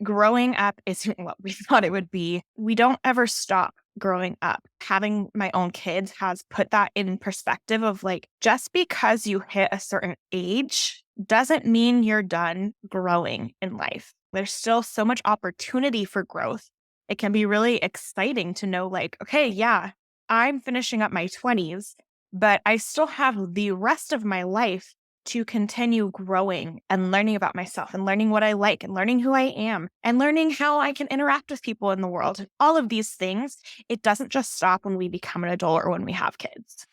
growing up isn't what we thought it would be. We don't ever stop growing up. Having my own kids has put that in perspective of like, just because you hit a certain age doesn't mean you're done growing in life. There's still so much opportunity for growth. It can be really exciting to know, like, okay, yeah, I'm finishing up my 20s, but I still have the rest of my life to continue growing and learning about myself and learning what I like and learning who I am and learning how I can interact with people in the world. And all of these things, it doesn't just stop when we become an adult or when we have kids.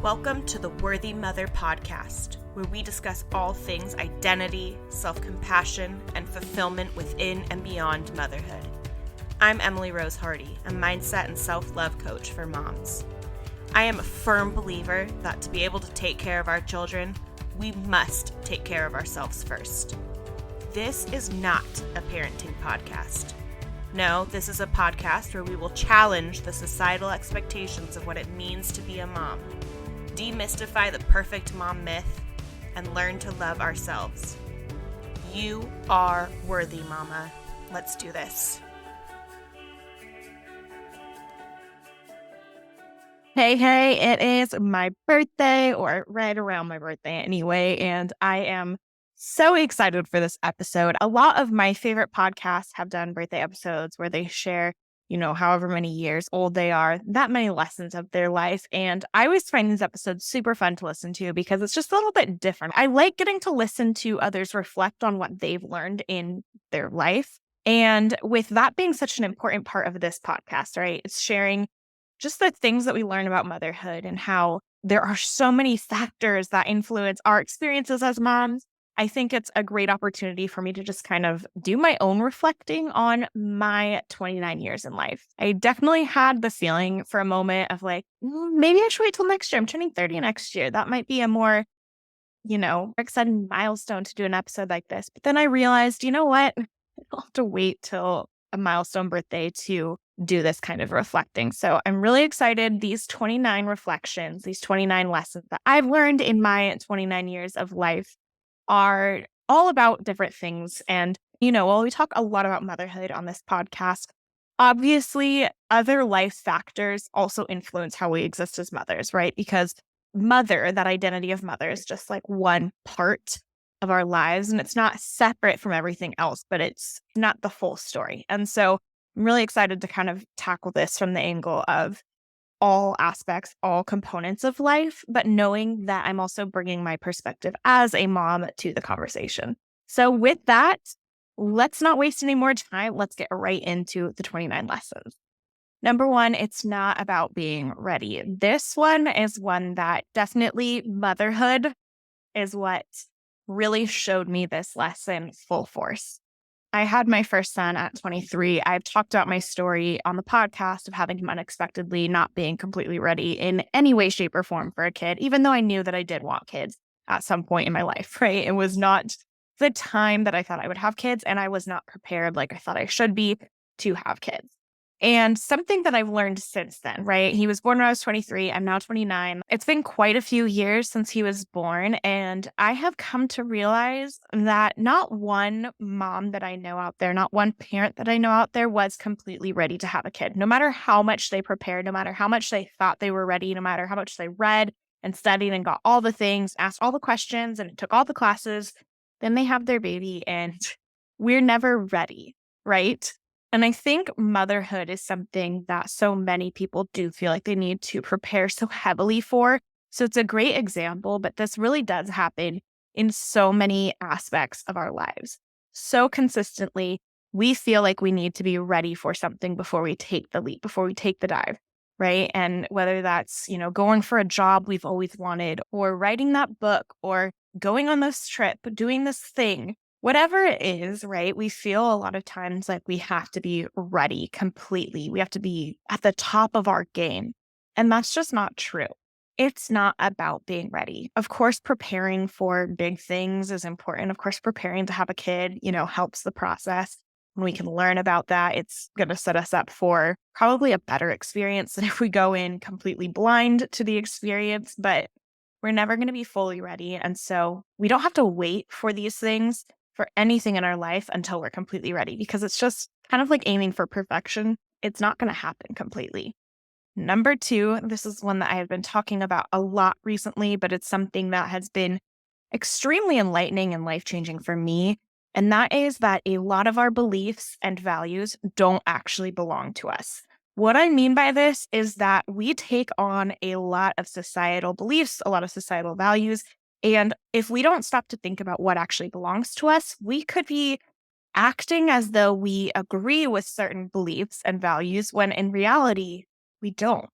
Welcome to the Worthy Mother podcast, where we discuss all things identity, self-compassion, and fulfillment within and beyond motherhood. I'm Emily Rose Hardy, a mindset and self-love coach for moms. I am a firm believer that to be able to take care of our children, we must take care of ourselves first. This is not a parenting podcast. No, this is a podcast where we will challenge the societal expectations of what it means to be a mom, demystify the perfect mom myth, and learn to love ourselves. You are worthy, mama. Let's do this. Hey, it is my birthday, or right around my birthday anyway, and I am so excited for this episode. A lot of my favorite podcasts have done birthday episodes where they share, however many years old they are, that many lessons of their life. And I always find these episodes super fun to listen to because it's just a little bit different. I like getting to listen to others reflect on what they've learned in their life. And with that being such an important part of this podcast, right? It's sharing just the things that we learn about motherhood and how there are so many factors that influence our experiences as moms. I think it's a great opportunity for me to just kind of do my own reflecting on my 29 years in life. I definitely had the feeling for a moment of like, maybe I should wait till next year. I'm turning 30 next year. That might be a more, exciting milestone to do an episode like this. But then I realized, you know what? I'll have to wait till a milestone birthday to do this kind of reflecting. So I'm really excited. These 29 reflections, these 29 lessons that I've learned in my 29 years of life are all about different things. And, while we talk a lot about motherhood on this podcast, obviously other life factors also influence how we exist as mothers, right? Because mother, that identity of mother, is just like one part of our lives, and it's not separate from everything else, but it's not the full story. And so I'm really excited to kind of tackle this from the angle of all aspects, all components of life, but knowing that I'm also bringing my perspective as a mom to the conversation. So with that, let's not waste any more time. Let's get right into the 29 lessons. Number one, it's not about being ready. This one is one that definitely motherhood is what really showed me this lesson full force. I had my first son at 23. I've talked about my story on the podcast of having him unexpectedly not being completely ready in any way, shape, or form for a kid, even though I knew that I did want kids at some point in my life, right? It was not the time that I thought I would have kids, and I was not prepared like I thought I should be to have kids. And something that I've learned since then, right? He was born when I was 23. I'm now 29. It's been quite a few years since he was born. And I have come to realize that not one mom that I know out there, not one parent that I know out there was completely ready to have a kid. No matter how much they prepared, no matter how much they thought they were ready, no matter how much they read and studied and got all the things, asked all the questions and took all the classes, then they have their baby and we're never ready, right? And I think motherhood is something that so many people do feel like they need to prepare so heavily for. So it's a great example, but this really does happen in so many aspects of our lives. So consistently, we feel like we need to be ready for something before we take the leap, before we take the dive, right? And whether that's, going for a job we've always wanted, or writing that book, or going on this trip, doing this thing, whatever it is, right? We feel a lot of times like we have to be ready completely. We have to be at the top of our game. And that's just not true. It's not about being ready. Of course, preparing for big things is important. Of course, preparing to have a kid, helps the process. When we can learn about that, it's going to set us up for probably a better experience than if we go in completely blind to the experience, but we're never going to be fully ready. And so we don't have to wait for these things for anything in our life until we're completely ready because it's just kind of like aiming for perfection. It's not going to happen completely. Number two, this is one that I have been talking about a lot recently, but it's something that has been extremely enlightening and life changing for me. And that is that a lot of our beliefs and values don't actually belong to us. What I mean by this is that we take on a lot of societal beliefs, a lot of societal values. And if we don't stop to think about what actually belongs to us, we could be acting as though we agree with certain beliefs and values when in reality, we don't.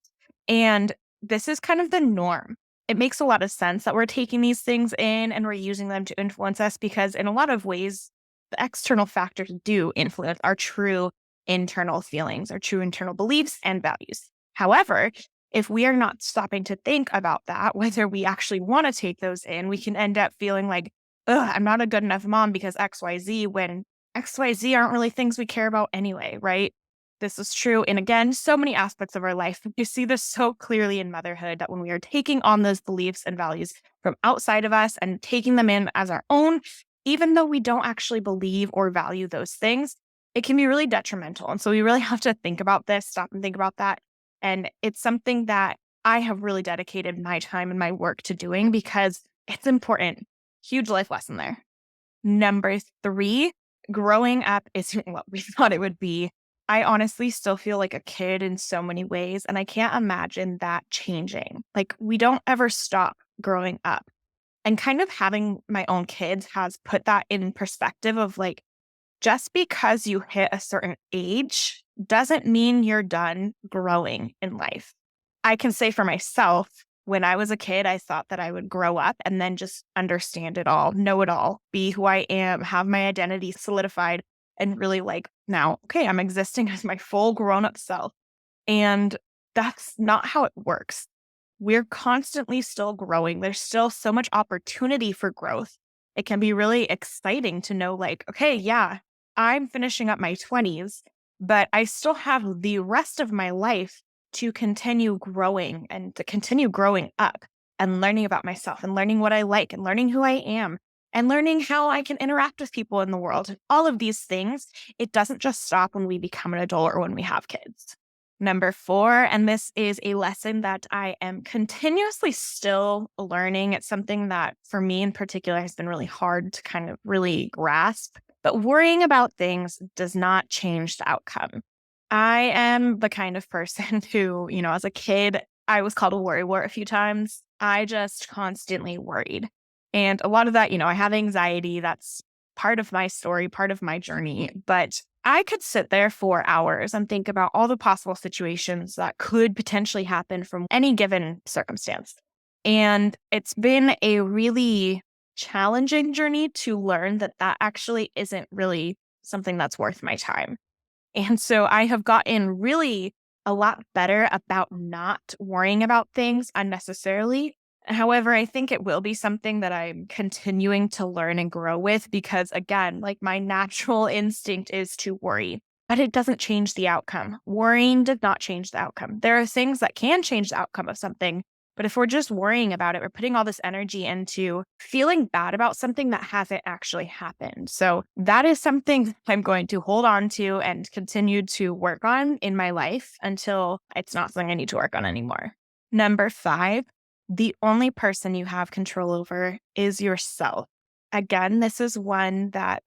And this is kind of the norm. It makes a lot of sense that we're taking these things in and we're using them to influence us because, in a lot of ways, the external factors do influence our true internal feelings, our true internal beliefs and values. However, if we are not stopping to think about that, whether we actually want to take those in, we can end up feeling like, ugh, I'm not a good enough mom because XYZ, when XYZ aren't really things we care about anyway, right? This is true in, again, so many aspects of our life. You see this so clearly in motherhood that when we are taking on those beliefs and values from outside of us and taking them in as our own, even though we don't actually believe or value those things, it can be really detrimental. And so we really have to think about this, stop and think about that. And it's something that I have really dedicated my time and my work to doing because it's important. Huge life lesson there. Number three, growing up isn't what we thought it would be. I honestly still feel like a kid in so many ways, and I can't imagine that changing. Like, we don't ever stop growing up. And kind of having my own kids has put that in perspective of like, just because you hit a certain age doesn't mean you're done growing in life. I can say for myself, when I was a kid, I thought that I would grow up and then just understand it all, know it all, be who I am, have my identity solidified, and really like, now, okay, I'm existing as my full grown up self. And that's not how it works. We're constantly still growing. There's still so much opportunity for growth. It can be really exciting to know, like, okay, yeah, I'm finishing up my 20s, but I still have the rest of my life to continue growing and to continue growing up and learning about myself and learning what I like and learning who I am and learning how I can interact with people in the world. All of these things, it doesn't just stop when we become an adult or when we have kids. Number four, and this is a lesson that I am continuously still learning. It's something that for me in particular has been really hard to kind of really grasp. But worrying about things does not change the outcome. I am the kind of person who, as a kid, I was called a worrywart a few times. I just constantly worried. And a lot of that, I have anxiety. That's part of my story, part of my journey. But I could sit there for hours and think about all the possible situations that could potentially happen from any given circumstance. And it's been a really challenging journey to learn that that actually isn't really something that's worth my time. And so I have gotten really a lot better about not worrying about things unnecessarily. However, I think it will be something that I'm continuing to learn and grow with because, again, like my natural instinct is to worry, but it doesn't change the outcome. Worrying does not change the outcome. There are things that can change the outcome of something, but if we're just worrying about it, we're putting all this energy into feeling bad about something that hasn't actually happened. So that is something I'm going to hold on to and continue to work on in my life until it's not something I need to work on anymore. Number five, the only person you have control over is yourself. Again, this is one that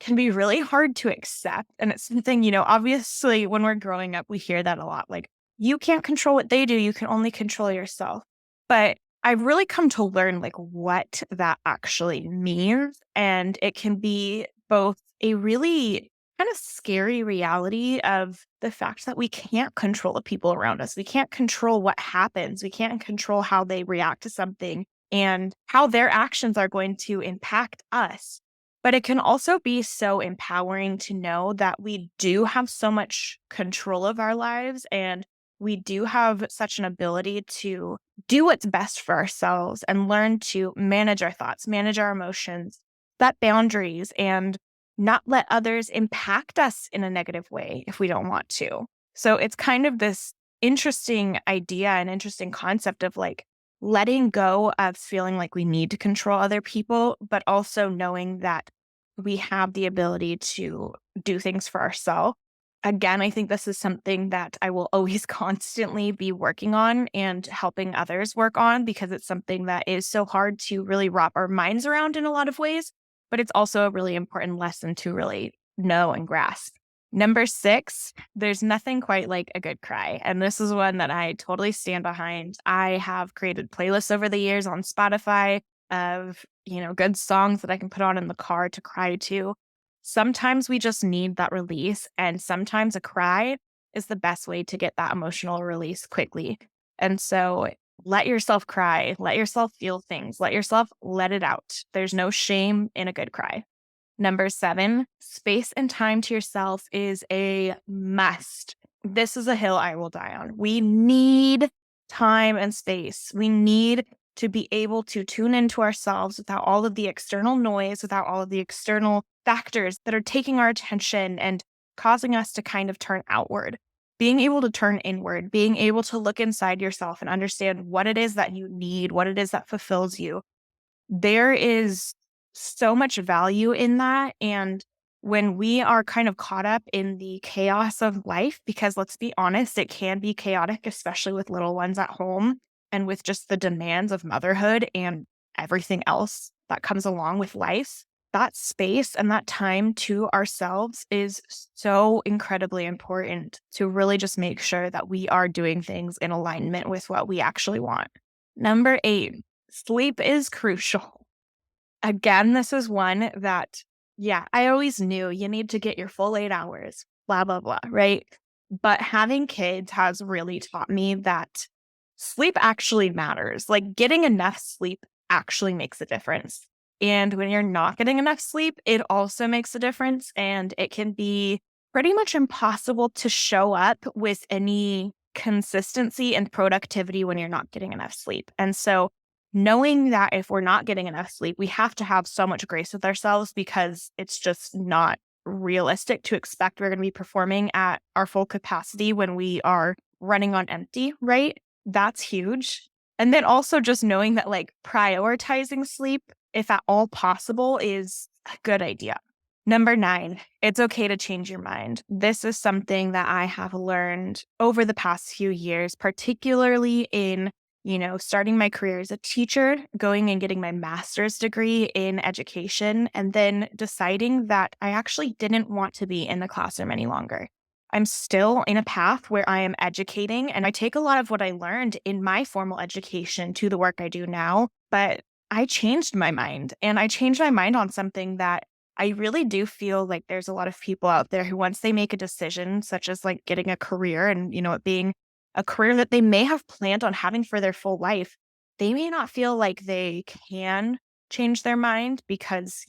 can be really hard to accept. And it's something, obviously when we're growing up, we hear that a lot. Like, you can't control what they do. You can only control yourself. But I've really come to learn like what that actually means. And it can be both a really kind of scary reality of the fact that we can't control the people around us. We can't control what happens. We can't control how they react to something and how their actions are going to impact us. But it can also be so empowering to know that we do have so much control of our lives and we do have such an ability to do what's best for ourselves and learn to manage our thoughts, manage our emotions, set boundaries, and not let others impact us in a negative way if we don't want to. So it's kind of this interesting idea and interesting concept of like letting go of feeling like we need to control other people, but also knowing that we have the ability to do things for ourselves. Again, I think this is something that I will always constantly be working on and helping others work on because it's something that is so hard to really wrap our minds around in a lot of ways, but it's also a really important lesson to really know and grasp. Number 6, there's nothing quite like a good cry. And this is one that I totally stand behind. I have created playlists over the years on Spotify of, good songs that I can put on in the car to cry to. Sometimes we just need that release, and sometimes a cry is the best way to get that emotional release quickly. And so let yourself cry, let yourself feel things, let yourself let it out. There's no shame in a good cry. Number 7, space and time to yourself is a must. This is a hill I will die on. We need time and space. We need to be able to tune into ourselves without all of the external noise, without all of the external factors that are taking our attention and causing us to kind of turn outward. Being able to turn inward, being able to look inside yourself and understand what it is that you need, what it is that fulfills you. There is so much value in that. And when we are kind of caught up in the chaos of life, because let's be honest, it can be chaotic, especially with little ones at home and with just the demands of motherhood and everything else that comes along with life. That space and that time to ourselves is so incredibly important to really just make sure that we are doing things in alignment with what we actually want. Number 8, sleep is crucial. Again, this is one that, yeah, I always knew you need to get your full 8 hours, blah, blah, blah, right? But having kids has really taught me that sleep actually matters. Like getting enough sleep actually makes a difference. And when you're not getting enough sleep, it also makes a difference. And it can be pretty much impossible to show up with any consistency and productivity when you're not getting enough sleep. And so knowing that if we're not getting enough sleep, we have to have so much grace with ourselves because it's just not realistic to expect we're going to be performing at our full capacity when we are running on empty, right? That's huge. And then also just knowing that like prioritizing sleep, if at all possible, is a good idea. Number 9, it's okay to change your mind. This is something that I have learned over the past few years, particularly in starting my career as a teacher, going and getting my master's degree in education, and then deciding that I actually didn't want to be in the classroom any longer. I'm still in a path where I am educating, and I take a lot of what I learned in my formal education to the work I do now. But I changed my mind, and I changed my mind on something that I really do feel like there's a lot of people out there who, once they make a decision, such as like getting a career and, it being a career that they may have planned on having for their full life, they may not feel like they can change their mind because,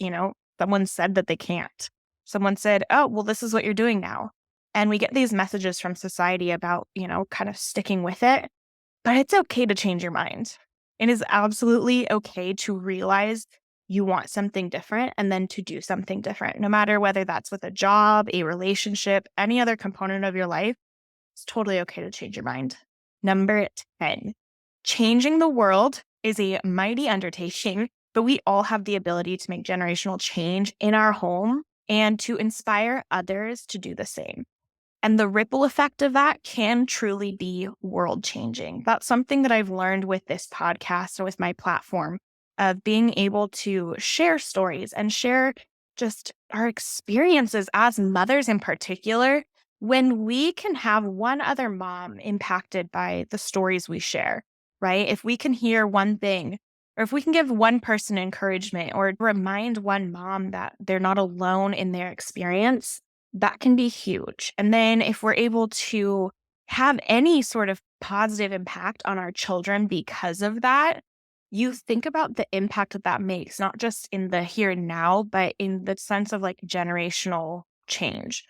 someone said that they can't. Someone said, oh, well, this is what you're doing now. And we get these messages from society about, kind of sticking with it. But it's okay to change your mind. It is absolutely okay to realize you want something different and then to do something different, no matter whether that's with a job, a relationship, any other component of your life. It's totally okay to change your mind. Number 10, changing the world is a mighty undertaking, but we all have the ability to make generational change in our home and to inspire others to do the same. And the ripple effect of that can truly be world changing. That's something that I've learned with this podcast and with my platform of being able to share stories and share just our experiences as mothers in particular. When we can have one other mom impacted by the stories we share, right? If we can hear one thing, or if we can give one person encouragement or remind one mom that they're not alone in their experience, that can be huge. And then if we're able to have any sort of positive impact on our children because of that, you think about the impact that that makes, not just in the here and now, but in the sense of like generational change.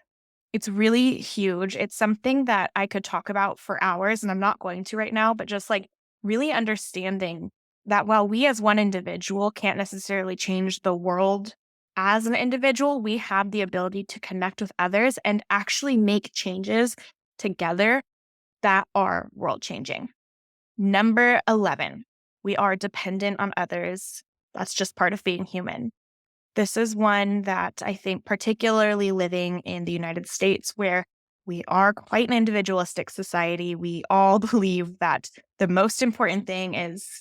It's really huge. It's something that I could talk about for hours, and I'm not going to right now, but just like really understanding that while we as one individual can't necessarily change the world as an individual, we have the ability to connect with others and actually make changes together that are world changing. Number 11, we are dependent on others. That's just part of being human. This is one that I think, particularly living in the United States, where we are quite an individualistic society, we all believe that the most important thing is,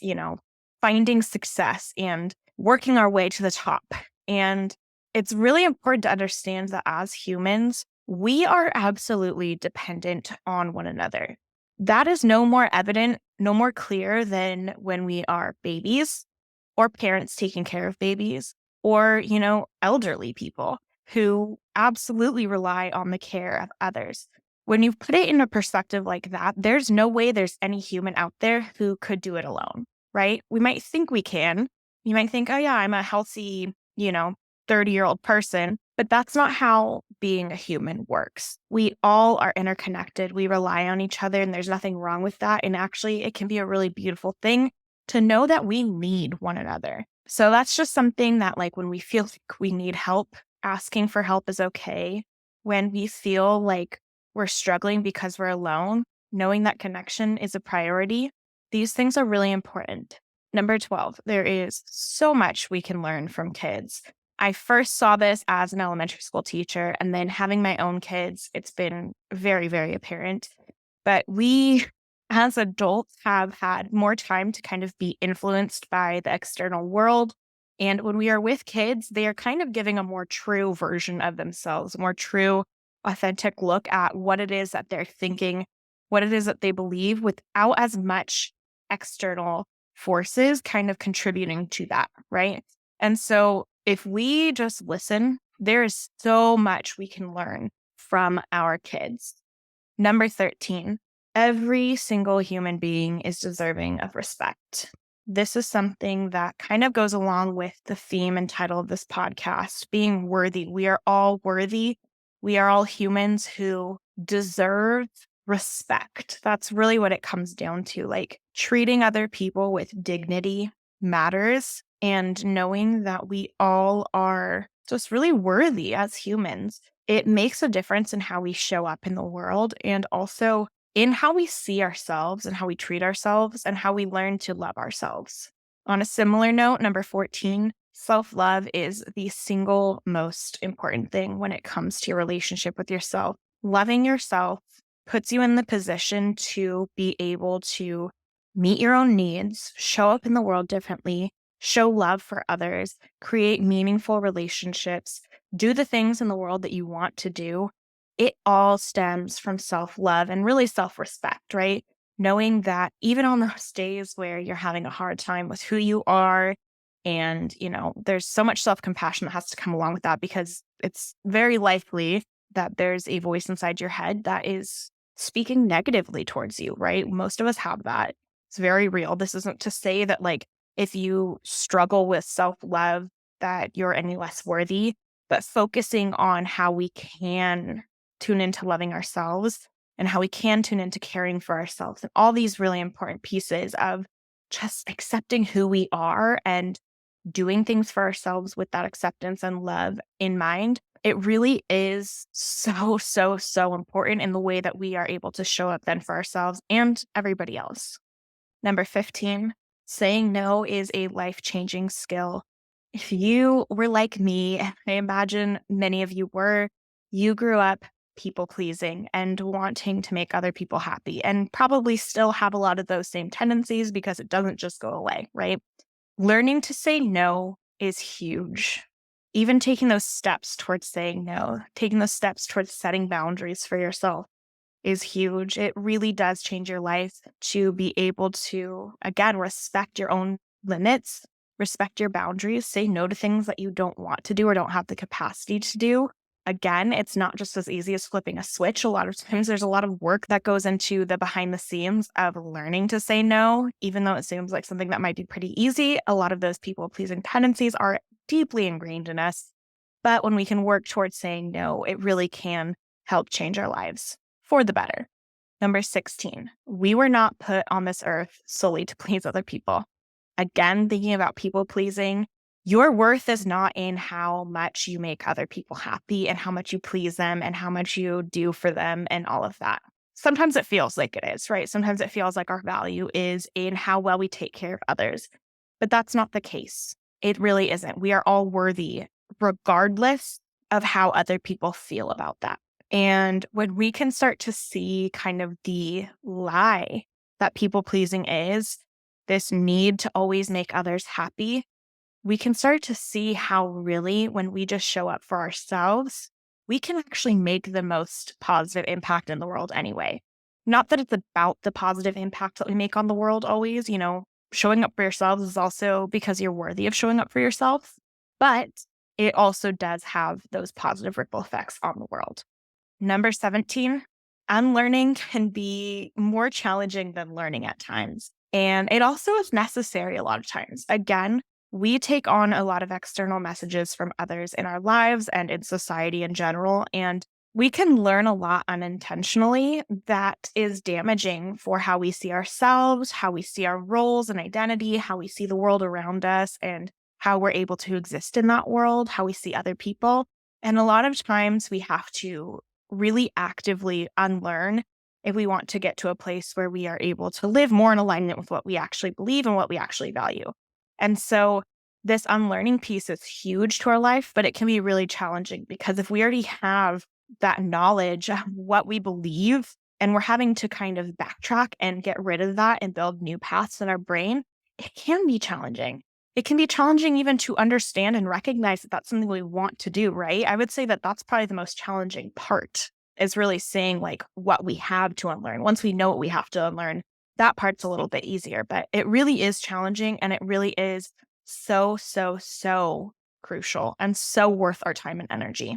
finding success and working our way to the top. And it's really important to understand that as humans, we are absolutely dependent on one another. That is no more evident, no more clear than when we are babies or parents taking care of babies or, elderly people who absolutely rely on the care of others. When you put it in a perspective like that, there's no way there's any human out there who could do it alone, right? We might think we can. You might think, oh, yeah, I'm a healthy, 30-year-old person, but that's not how being a human works. We all are interconnected. We rely on each other, and there's nothing wrong with that. And actually, it can be a really beautiful thing to know that we need one another. So that's just something that, like, when we feel like we need help, asking for help is okay. When we feel like we're struggling because we're alone, knowing that connection is a priority, these things are really important. Number 12, there is so much we can learn from kids. I first saw this as an elementary school teacher, and then having my own kids, it's been very, very apparent. But we, as adults, have had more time to kind of be influenced by the external world. And when we are with kids, they are kind of giving a more true version of themselves, a more true, authentic look at what it is that they're thinking, what it is that they believe, without as much external forces kind of contributing to that, right? And so if we just listen, there is so much we can learn from our kids. Number 13, every single human being is deserving of respect. This is something that kind of goes along with the theme and title of this podcast, being worthy. We are all worthy. We are all humans who deserve respect. That's really what it comes down to. Like, treating other people with dignity matters, and knowing that we all are just really worthy as humans. It makes a difference in how we show up in the world, and also in how we see ourselves and how we treat ourselves and how we learn to love ourselves. On a similar note, number 14, self-love is the single most important thing when it comes to your relationship with yourself. Loving yourself puts you in the position to be able to meet your own needs, show up in the world differently, show love for others, create meaningful relationships, do the things in the world that you want to do. It all stems from self-love and really self-respect, right? Knowing that even on those days where you're having a hard time with who you are, and, there's so much self-compassion that has to come along with that, because it's very likely that there's a voice inside your head that is speaking negatively towards you, right? Most of us have that. It's very real. This isn't to say that, like, if you struggle with self-love, that you're any less worthy, but focusing on how we can tune into loving ourselves and how we can tune into caring for ourselves, and all these really important pieces of just accepting who we are and doing things for ourselves with that acceptance and love in mind. It really is so, so, so important in the way that we are able to show up then for ourselves and everybody else. Number 15, saying no is a life-changing skill. If you were like me, and I imagine many of you were, you grew up people pleasing and wanting to make other people happy, and probably still have a lot of those same tendencies because it doesn't just go away, right? Learning to say no is huge. Even taking those steps towards saying no, taking those steps towards setting boundaries for yourself is huge. It really does change your life to be able to, again, respect your own limits, respect your boundaries, say no to things that you don't want to do or don't have the capacity to do. Again, it's not just as easy as flipping a switch. A lot of times there's a lot of work that goes into the behind the scenes of learning to say no, even though it seems like something that might be pretty easy. A lot of those people pleasing tendencies are deeply ingrained in us. But when we can work towards saying no, it really can help change our lives for the better. Number 16, we were not put on this earth solely to please other people. Again, thinking about people pleasing, Your worth is not in how much you make other people happy and how much you please them and how much you do for them and all of that. Sometimes it feels like it is, right? Sometimes it feels like our value is in how well we take care of others, but that's not the case. It really isn't. We are all worthy, regardless of how other people feel about that. And when we can start to see kind of the lie that people pleasing is, this need to always make others happy, we can start to see how really, when we just show up for ourselves, we can actually make the most positive impact in the world anyway. Not that it's about the positive impact that we make on the world always, showing up for yourselves is also because you're worthy of showing up for yourself, but it also does have those positive ripple effects on the world. Number 17, unlearning can be more challenging than learning at times. And it also is necessary a lot of times. Again, we take on a lot of external messages from others in our lives and in society in general. And we can learn a lot unintentionally that is damaging for how we see ourselves, how we see our roles and identity, how we see the world around us, and how we're able to exist in that world, how we see other people. And a lot of times we have to really actively unlearn if we want to get to a place where we are able to live more in alignment with what we actually believe and what we actually value. And so this unlearning piece is huge to our life, but it can be really challenging because if we already have that knowledge of what we believe and we're having to kind of backtrack and get rid of that and build new paths in our brain, it can be challenging. It can be challenging even to understand and recognize that that's something we want to do, right? I would say that that's probably the most challenging part is really seeing like what we have to unlearn. Once we know what we have to unlearn, that part's a little bit easier, but it really is challenging and it really is so, so, so crucial and so worth our time and energy.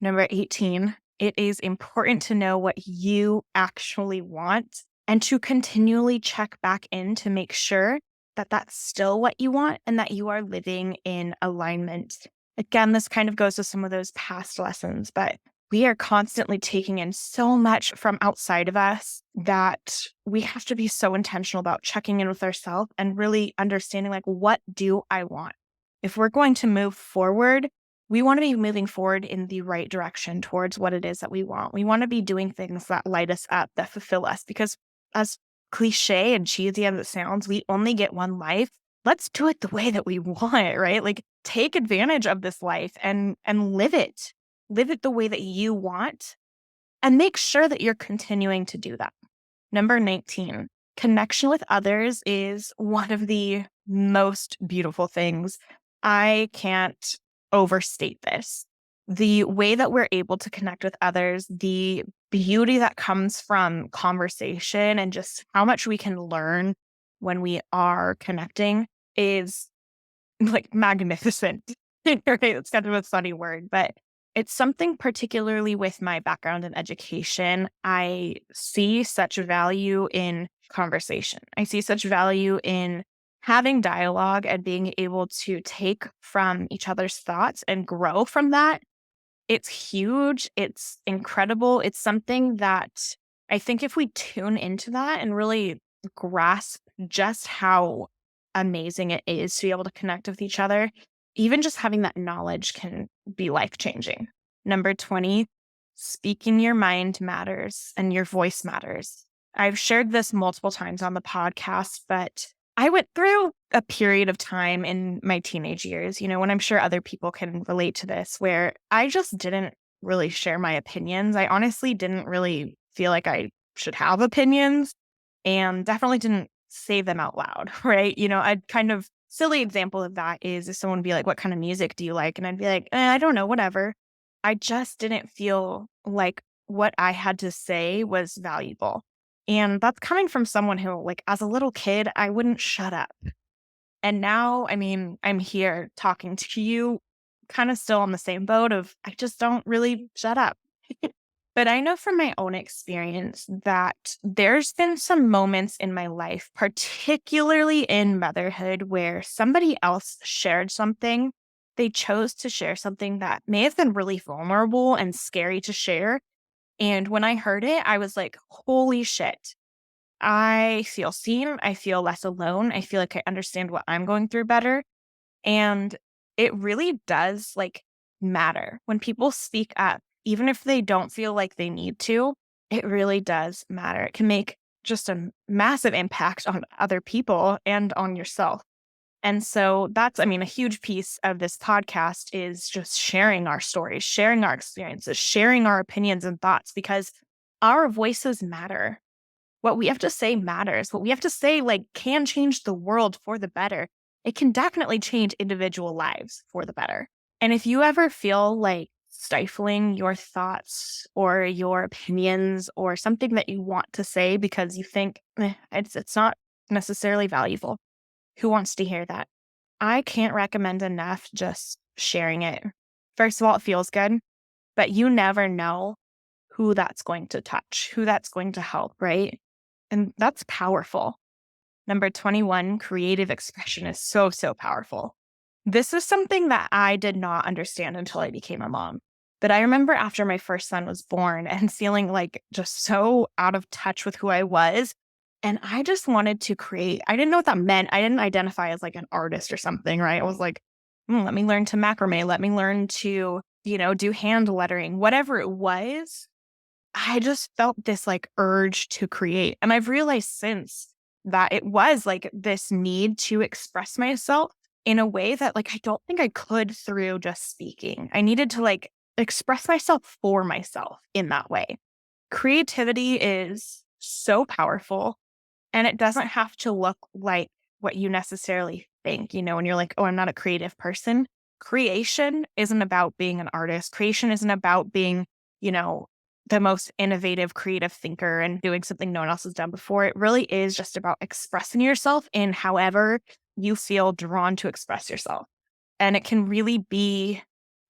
Number 18, it is important to know what you actually want and to continually check back in to make sure that that's still what you want and that you are living in alignment. Again, this kind of goes to some of those past lessons, but we are constantly taking in so much from outside of us that we have to be so intentional about checking in with ourselves and really understanding, like, what do I want? If we're going to move forward, we want to be moving forward in the right direction towards what it is that we want. We want to be doing things that light us up, that fulfill us, because as cliche and cheesy as it sounds, we only get one life. Let's do it the way that we want, right? Like take advantage of this life and live it. Live it the way that you want and make sure that you're continuing to do that. Number 19, connection with others is one of the most beautiful things. I can't overstate this. The way that we're able to connect with others, the beauty that comes from conversation and just how much we can learn when we are connecting is like magnificent. Right? It's kind of a funny word, but it's something particularly with my background in education. I see such value in conversation. I see such value in having dialogue and being able to take from each other's thoughts and grow from that. It's huge. It's incredible. It's something that I think if we tune into that and really grasp just how amazing it is to be able to connect with each other, even just having that knowledge can be life changing. Number 20, speaking your mind matters and your voice matters. I've shared this multiple times on the podcast, but I went through a period of time in my teenage years, when I'm sure other people can relate to this, where I just didn't really share my opinions. I honestly didn't really feel like I should have opinions and definitely didn't say them out loud, right? I'd kind of silly example of that is if someone would be like, "What kind of music do you like?" And I'd be like, I don't know, whatever. I just didn't feel like what I had to say was valuable. And that's coming from someone who, like, as a little kid, I wouldn't shut up. And now, I mean, I'm here talking to you, kind of still on the same boat of I just don't really shut up. But I know from my own experience that there's been some moments in my life, particularly in motherhood, where somebody else shared something. They chose to share something that may have been really vulnerable and scary to share. And when I heard it, I was like, holy shit. I feel seen. I feel less alone. I feel like I understand what I'm going through better. And it really does matter when people speak up, even if they don't feel like they need to. It really does matter. It can make just a massive impact on other people and on yourself. And so that's, I mean, a huge piece of this podcast is just sharing our stories, sharing our experiences, sharing our opinions and thoughts, because our voices matter. What we have to say matters. What we have to say, can change the world for the better. It can definitely change individual lives for the better. And if you ever feel like stifling your thoughts or your opinions or something that you want to say because you think it's not necessarily valuable, who wants to hear that? I can't recommend enough just sharing it. First of all, it feels good, but you never know who that's going to touch, who that's going to help, right? And that's powerful. Number 21, creative expression is so, so powerful. This is something that I did not understand until I became a mom. But I remember after my first son was born and feeling just so out of touch with who I was. And I just wanted to create. I didn't know what that meant. I didn't identify as an artist or something, right? I was like, let me learn to macrame. Let me learn to, do hand lettering, whatever it was. I just felt this urge to create. And I've realized since that it was this need to express myself in a way that I don't think I could through just speaking. I needed to express myself for myself in that way. Creativity is so powerful, and it doesn't have to look like what you necessarily think, when you're like, oh, I'm not a creative person. Creation isn't about being an artist. Creation isn't about being, you know, the most innovative, creative thinker and doing something no one else has done before. It really is just about expressing yourself in however you feel drawn to express yourself. And it can really be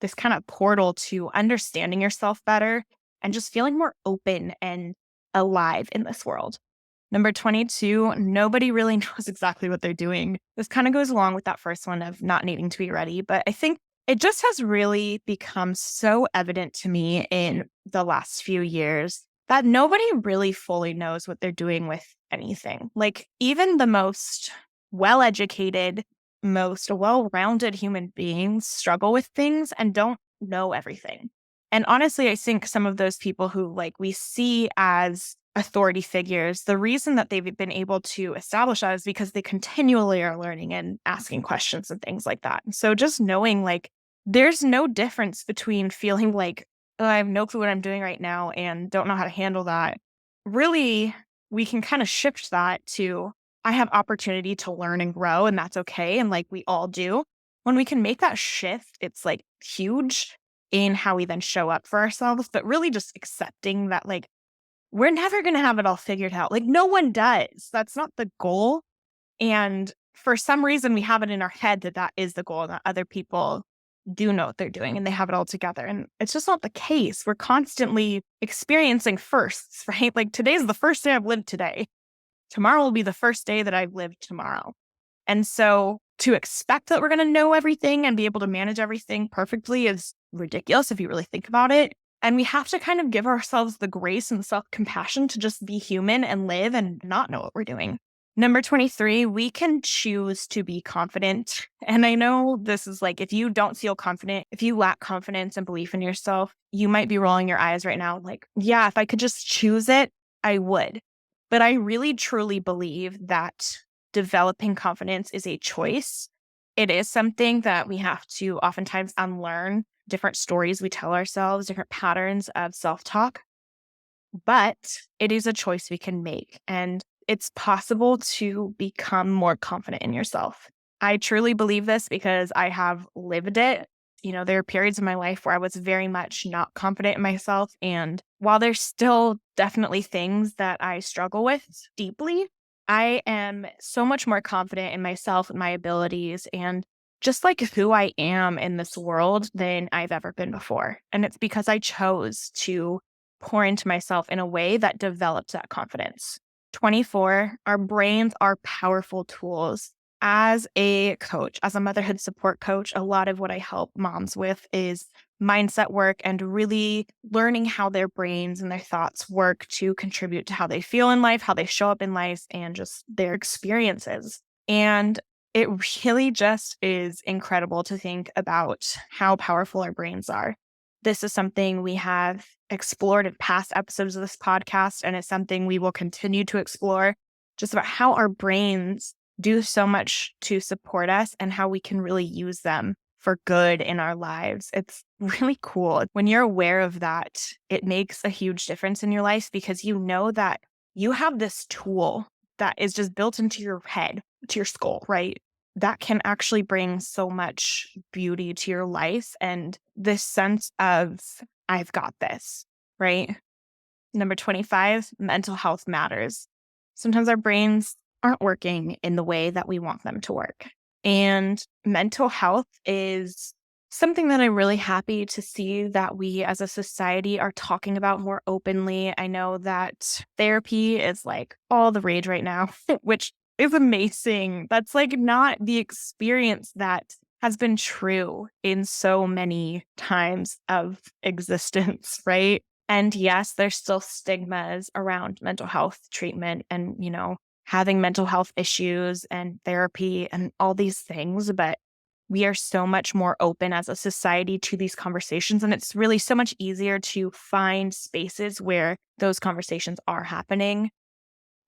this kind of portal to understanding yourself better and just feeling more open and alive in this world. Number 22, nobody really knows exactly what they're doing. This kind of goes along with that first one of not needing to be ready, but I think it just has really become so evident to me in the last few years that nobody really fully knows what they're doing with anything. Even the most well-educated, most well-rounded human beings struggle with things and don't know everything. And honestly, I think some of those people who we see as authority figures, the reason that they've been able to establish that is because they continually are learning and asking questions and things like that. And so just knowing there's no difference between feeling oh, I have no clue what I'm doing right now and don't know how to handle that. Really, we can kind of shift that to I have opportunity to learn and grow, and that's okay. And we all do. When we can make that shift, it's huge in how we then show up for ourselves, but really just accepting that we're never going to have it all figured out. No one does. That's not the goal. And for some reason, we have it in our head that that is the goal, and that other people do know what they're doing and they have it all together. And it's just not the case. We're constantly experiencing firsts, right? Today's the first day I've lived today. Tomorrow will be the first day that I've lived tomorrow. And so to expect that we're going to know everything and be able to manage everything perfectly is ridiculous if you really think about it. And we have to kind of give ourselves the grace and self-compassion to just be human and live and not know what we're doing. Number 23, we can choose to be confident. And I know this is if you don't feel confident, if you lack confidence and belief in yourself, you might be rolling your eyes right now. Yeah, if I could just choose it, I would. But I really truly believe that developing confidence is a choice. It is something that we have to oftentimes unlearn different stories we tell ourselves, different patterns of self-talk. But it is a choice we can make. And it's possible to become more confident in yourself. I truly believe this because I have lived it. There are periods in my life where I was very much not confident in myself. And while there's still definitely things that I struggle with deeply, I am so much more confident in myself and my abilities and just who I am in this world than I've ever been before. And it's because I chose to pour into myself in a way that developed that confidence. 24, our brains are powerful tools. As a coach, as a motherhood support coach, a lot of what I help moms with is mindset work and really learning how their brains and their thoughts work to contribute to how they feel in life, how they show up in life, and just their experiences. And It really just is incredible to think about how powerful our brains are. This is something we have explored in past episodes of this podcast, and it's something we will continue to explore just about how our brains do so much to support us and how we can really use them for good in our lives. It's really cool. When you're aware of that, it makes a huge difference in your life because you know that you have this tool that is just built into your head, to your skull, right? That can actually bring so much beauty to your life and this sense of, I've got this, right? Number 25, mental health matters. Sometimes our brains aren't working in the way that we want them to work. And mental health is something that I'm really happy to see that we as a society are talking about more openly. I know that therapy is like all the rage right now, which is amazing. That's like not the experience that has been true in so many times of existence, right? And yes, there's still stigmas around mental health treatment and, having mental health issues and therapy and all these things. But we are so much more open as a society to these conversations. And it's really so much easier to find spaces where those conversations are happening.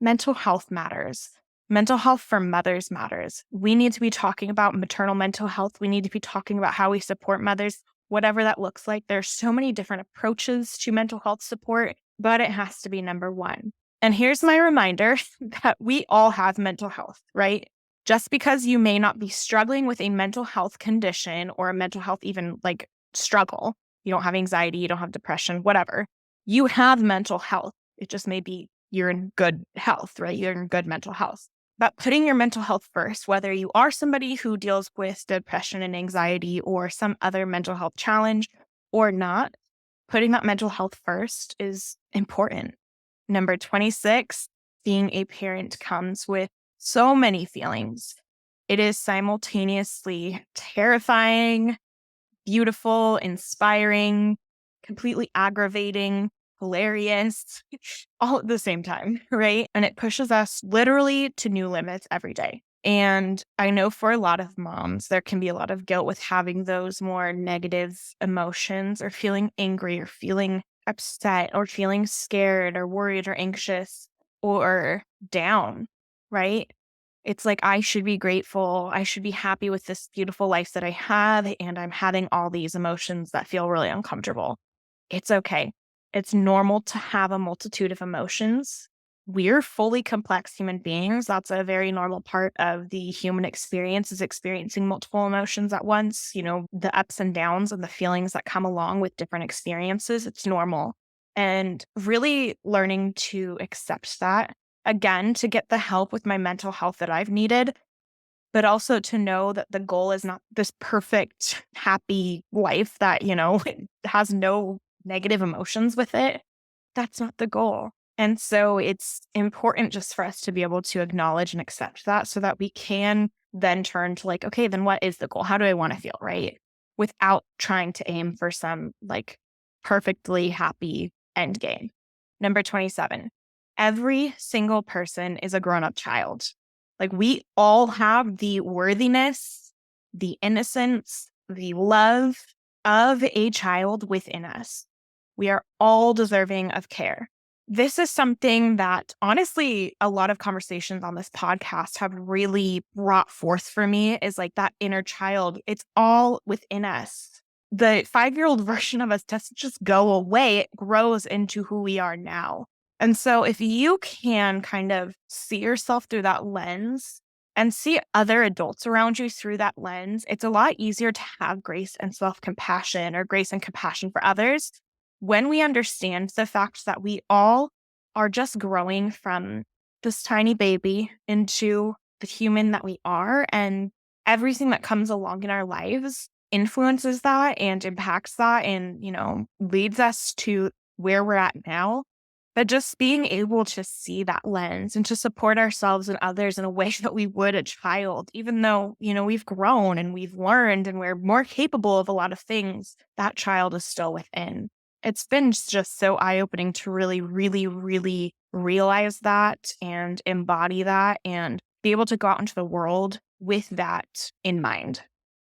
Mental health matters. Mental health for mothers matters. We need to be talking about maternal mental health. We need to be talking about how we support mothers, whatever that looks like. There's so many different approaches to mental health support, but it has to be number one. And here's my reminder that we all have mental health, right? Just because you may not be struggling with a mental health condition or a mental health even like struggle, you don't have anxiety, you don't have depression, whatever, you have mental health. It just may be you're in good health, right? You're in good mental health. But putting your mental health first, whether you are somebody who deals with depression and anxiety or some other mental health challenge or not, putting that mental health first is important. Number 26, being a parent comes with so many feelings. It is simultaneously terrifying, beautiful, inspiring, completely aggravating, hilarious, all at the same time, right? And it pushes us literally to new limits every day. And I know for a lot of moms, there can be a lot of guilt with having those more negative emotions or feeling angry or feeling upset or feeling scared or worried or anxious or down, right? It's like, I should be grateful. I should be happy with this beautiful life that I have. And I'm having all these emotions that feel really uncomfortable. It's okay. It's normal to have a multitude of emotions. We're fully complex human beings. That's a very normal part of the human experience is experiencing multiple emotions at once, the ups and downs and the feelings that come along with different experiences. It's normal. And really learning to accept that again, to get the help with my mental health that I've needed, but also to know that the goal is not this perfect, happy life that, has no negative emotions with it. That's not the goal. And so it's important just for us to be able to acknowledge and accept that so that we can then turn to like, okay, then what is the goal? How do I want to feel, right? Without trying to aim for some like perfectly happy end game. Number 27, every single person is a grown-up child. Like we all have the worthiness, the innocence, the love of a child within us. We are all deserving of care. This is something that honestly, a lot of conversations on this podcast have really brought forth for me is like that inner child. It's all within us. The 5-year-old version of us doesn't just go away, it grows into who we are now. And so if you can kind of see yourself through that lens and see other adults around you through that lens, it's a lot easier to have grace and self-compassion or grace and compassion for others when we understand the fact that we all are just growing from this tiny baby into the human that we are, and everything that comes along in our lives influences that and impacts that and, leads us to where we're at now. But just being able to see that lens and to support ourselves and others in a way that we would a child, even though, we've grown and we've learned and we're more capable of a lot of things, that child is still within. It's been just so eye-opening to really, really, really realize that and embody that and be able to go out into the world with that in mind.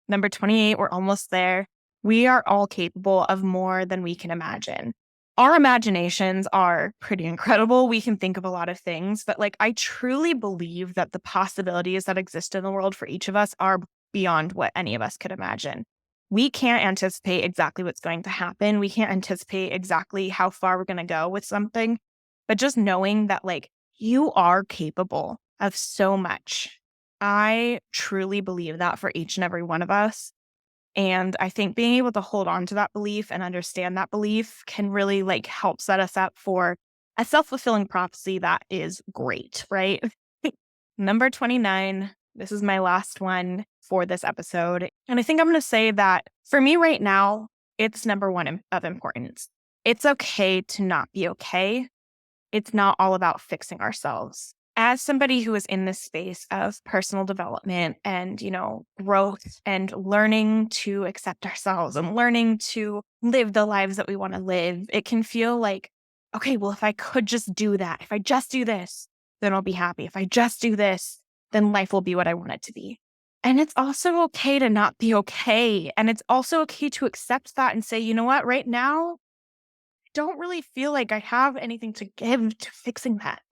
Number 28, we're almost there. We are all capable of more than we can imagine. Our imaginations are pretty incredible. We can think of a lot of things, but I truly believe that the possibilities that exist in the world for each of us are beyond what any of us could imagine. We can't anticipate exactly what's going to happen. We can't anticipate exactly how far we're going to go with something, but just knowing that you are capable of so much. I truly believe that for each and every one of us. And I think being able to hold on to that belief and understand that belief can really help set us up for a self-fulfilling prophecy that is great, right? Number 29, this is my last one for this episode. And I think I'm going to say that for me right now, it's number one of importance. It's okay to not be okay. It's not all about fixing ourselves. As somebody who is in this space of personal development and, growth and learning to accept ourselves and learning to live the lives that we want to live, it can feel like, okay, well, if I could just do that, if I just do this, then I'll be happy. If I just do this, then life will be what I want it to be. And it's also okay to not be okay. And it's also okay to accept that and say, you know what, right now, I don't really feel like I have anything to give to fixing that.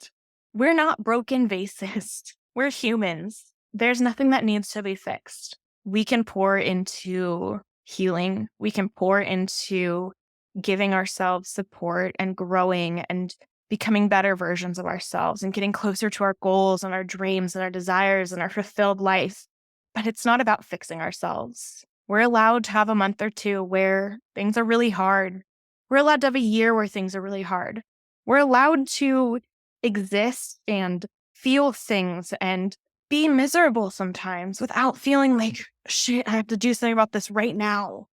We're not broken vases. We're humans. There's nothing that needs to be fixed. We can pour into healing. We can pour into giving ourselves support and growing and becoming better versions of ourselves and getting closer to our goals and our dreams and our desires and our fulfilled life. But it's not about fixing ourselves. We're allowed to have a month or two where things are really hard. We're allowed to have a year where things are really hard. We're allowed to exist and feel things and be miserable sometimes without feeling like, shit, I have to do something about this right now.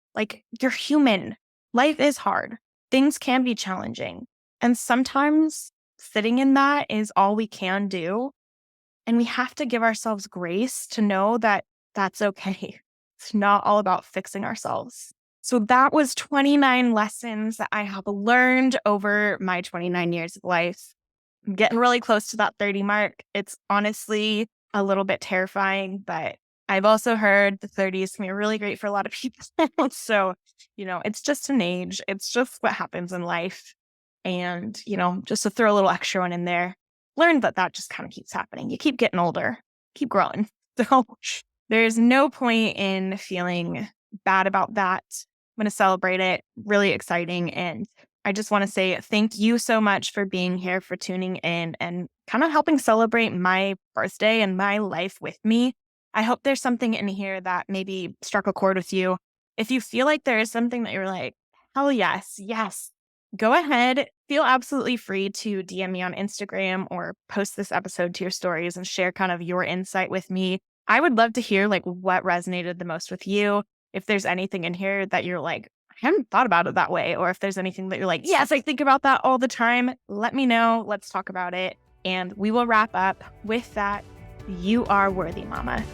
You're human. Life is hard. Things can be challenging. And sometimes sitting in that is all we can do. And we have to give ourselves grace to know that that's okay. It's not all about fixing ourselves. So that was 29 lessons that I have learned over my 29 years of life. I'm getting really close to that 30 mark. It's honestly a little bit terrifying, but I've also heard the 30s can be really great for a lot of people. So, it's just an age. It's just what happens in life. And, just to throw a little extra one in there, learn that just kind of keeps happening. You keep getting older, keep growing. So there's no point in feeling bad about that. I'm going to celebrate it. Really exciting. And I just want to say thank you so much for being here, for tuning in and kind of helping celebrate my birthday and my life with me. I hope there's something in here that maybe struck a chord with you. If you feel like there is something that you're like, hell yes, go ahead. Feel absolutely free to DM me on Instagram or post this episode to your stories and share kind of your insight with me. I would love to hear what resonated the most with you. If there's anything in here that you're like, I hadn't thought about it that way. Or if there's anything that you're like, yes, I think about that all the time. Let me know. Let's talk about it. And we will wrap up with that. You are worthy, mama.